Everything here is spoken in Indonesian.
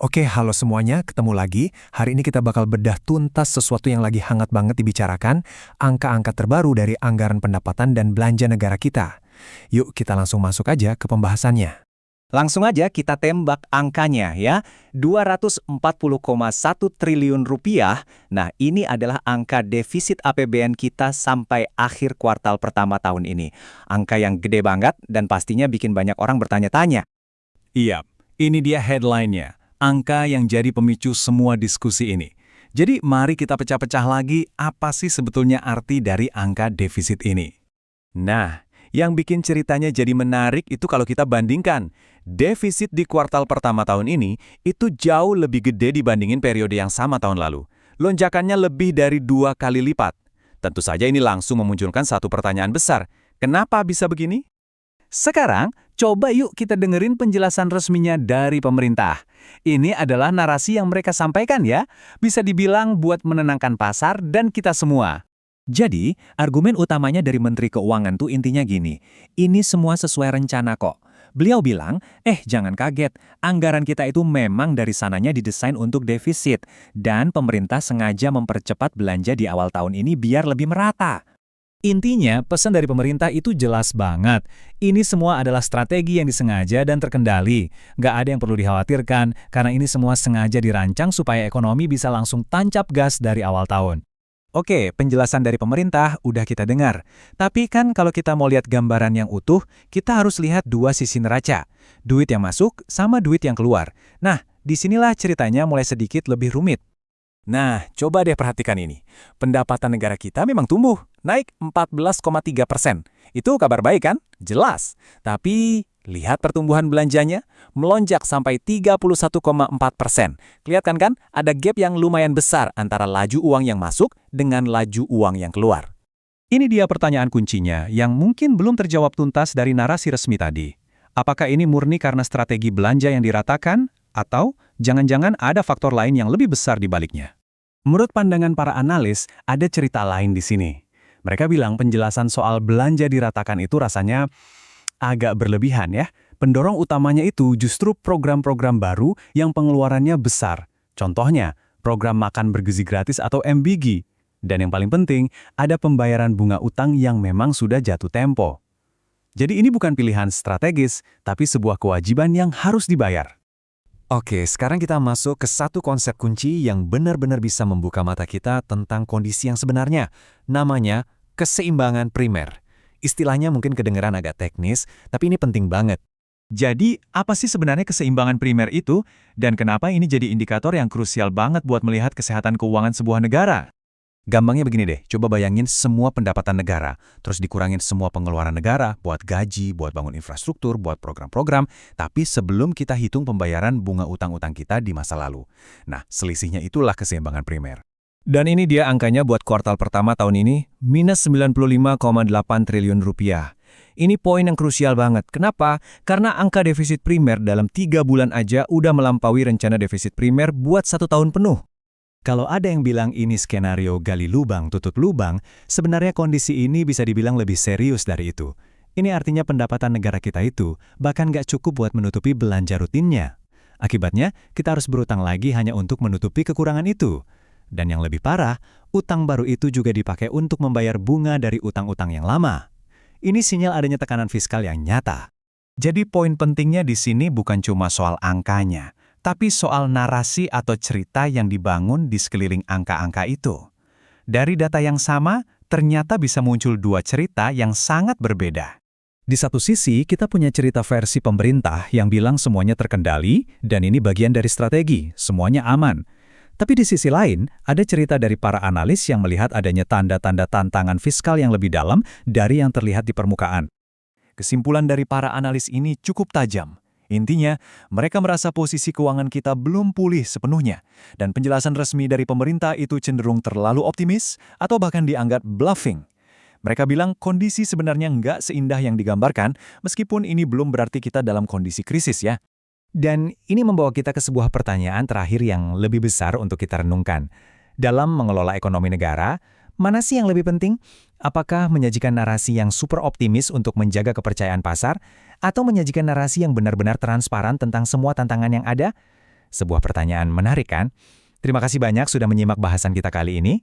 Oke, halo semuanya, ketemu lagi. Hari ini kita bakal bedah tuntas sesuatu yang lagi hangat banget dibicarakan, angka-angka terbaru dari anggaran pendapatan dan belanja negara kita. Yuk, kita langsung masuk aja ke pembahasannya. Langsung aja kita tembak angkanya ya, 240,1 triliun rupiah. Nah, ini adalah angka defisit APBN kita sampai akhir kuartal pertama tahun ini. Angka yang gede banget dan pastinya bikin banyak orang bertanya-tanya. Iya, ini dia headline-nya. Angka yang jadi pemicu semua diskusi ini. Jadi mari kita pecah-pecah lagi apa sih sebetulnya arti dari angka defisit ini. Nah, yang bikin ceritanya jadi menarik itu kalau kita bandingkan. Defisit di kuartal pertama tahun ini itu jauh lebih gede dibandingin periode yang sama tahun lalu. Lonjakannya lebih dari 2 kali lipat. Tentu saja ini langsung memunculkan satu pertanyaan besar. Kenapa bisa begini? Sekarang, coba yuk kita dengerin penjelasan resminya dari pemerintah. Ini adalah narasi yang mereka sampaikan ya, bisa dibilang buat menenangkan pasar dan kita semua. Jadi, argumen utamanya dari Menteri Keuangan tuh intinya gini, ini semua sesuai rencana kok. Beliau bilang, jangan kaget, anggaran kita itu memang dari sananya didesain untuk defisit, dan pemerintah sengaja mempercepat belanja di awal tahun ini biar lebih merata. Intinya, pesan dari pemerintah itu jelas banget. Ini semua adalah strategi yang disengaja dan terkendali. Nggak ada yang perlu dikhawatirkan, karena ini semua sengaja dirancang supaya ekonomi bisa langsung tancap gas dari awal tahun. Oke, penjelasan dari pemerintah udah kita dengar. Tapi kan kalau kita mau lihat gambaran yang utuh, kita harus lihat dua sisi neraca. Duit yang masuk sama duit yang keluar. Nah, disinilah ceritanya mulai sedikit lebih rumit. Nah, coba deh perhatikan ini. Pendapatan negara kita memang tumbuh, naik 14,3%. Itu kabar baik kan? Jelas. Tapi, lihat pertumbuhan belanjanya, melonjak sampai 31,4%. Kelihatan kan? Ada gap yang lumayan besar antara laju uang yang masuk dengan laju uang yang keluar. Ini dia pertanyaan kuncinya yang mungkin belum terjawab tuntas dari narasi resmi tadi. Apakah ini murni karena strategi belanja yang diratakan? Atau jangan-jangan ada faktor lain yang lebih besar di baliknya? Menurut pandangan para analis, ada cerita lain di sini. Mereka bilang penjelasan soal belanja diratakan itu rasanya agak berlebihan ya. Pendorong utamanya itu justru program-program baru yang pengeluarannya besar. Contohnya, program makan bergizi gratis atau MBG. Dan yang paling penting, ada pembayaran bunga utang yang memang sudah jatuh tempo. Jadi ini bukan pilihan strategis, tapi sebuah kewajiban yang harus dibayar. Oke, sekarang kita masuk ke satu konsep kunci yang benar-benar bisa membuka mata kita tentang kondisi yang sebenarnya. Namanya keseimbangan primer. Istilahnya mungkin kedengeran agak teknis, tapi ini penting banget. Jadi, apa sih sebenarnya keseimbangan primer itu? Dan kenapa ini jadi indikator yang krusial banget buat melihat kesehatan keuangan sebuah negara? Gampangnya begini deh, coba bayangin semua pendapatan negara, terus dikurangin semua pengeluaran negara, buat gaji, buat bangun infrastruktur, buat program-program, tapi sebelum kita hitung pembayaran bunga utang-utang kita di masa lalu. Nah, selisihnya itulah keseimbangan primer. Dan ini dia angkanya buat kuartal pertama tahun ini, minus 95,8 triliun rupiah. Ini poin yang krusial banget. Kenapa? Karena angka defisit primer dalam 3 bulan aja udah melampaui rencana defisit primer buat 1 tahun penuh. Kalau ada yang bilang ini skenario gali lubang tutup lubang, sebenarnya kondisi ini bisa dibilang lebih serius dari itu. Ini artinya pendapatan negara kita itu bahkan nggak cukup buat menutupi belanja rutinnya. Akibatnya, kita harus berutang lagi hanya untuk menutupi kekurangan itu. Dan yang lebih parah, utang baru itu juga dipakai untuk membayar bunga dari utang-utang yang lama. Ini sinyal adanya tekanan fiskal yang nyata. Jadi poin pentingnya di sini bukan cuma soal angkanya, tapi soal narasi atau cerita yang dibangun di sekeliling angka-angka itu. Dari data yang sama, ternyata bisa muncul dua cerita yang sangat berbeda. Di satu sisi, kita punya cerita versi pemerintah yang bilang semuanya terkendali, dan ini bagian dari strategi, semuanya aman. Tapi di sisi lain, ada cerita dari para analis yang melihat adanya tanda-tanda tantangan fiskal yang lebih dalam dari yang terlihat di permukaan. Kesimpulan dari para analis ini cukup tajam. Intinya, mereka merasa posisi keuangan kita belum pulih sepenuhnya, dan penjelasan resmi dari pemerintah itu cenderung terlalu optimis atau bahkan dianggap bluffing. Mereka bilang kondisi sebenarnya nggak seindah yang digambarkan, meskipun ini belum berarti kita dalam kondisi krisis ya. Dan ini membawa kita ke sebuah pertanyaan terakhir yang lebih besar untuk kita renungkan. Dalam mengelola ekonomi negara, mana sih yang lebih penting? Apakah menyajikan narasi yang super optimis untuk menjaga kepercayaan pasar, atau menyajikan narasi yang benar-benar transparan tentang semua tantangan yang ada? Sebuah pertanyaan menarik kan? Terima kasih banyak sudah menyimak bahasan kita kali ini.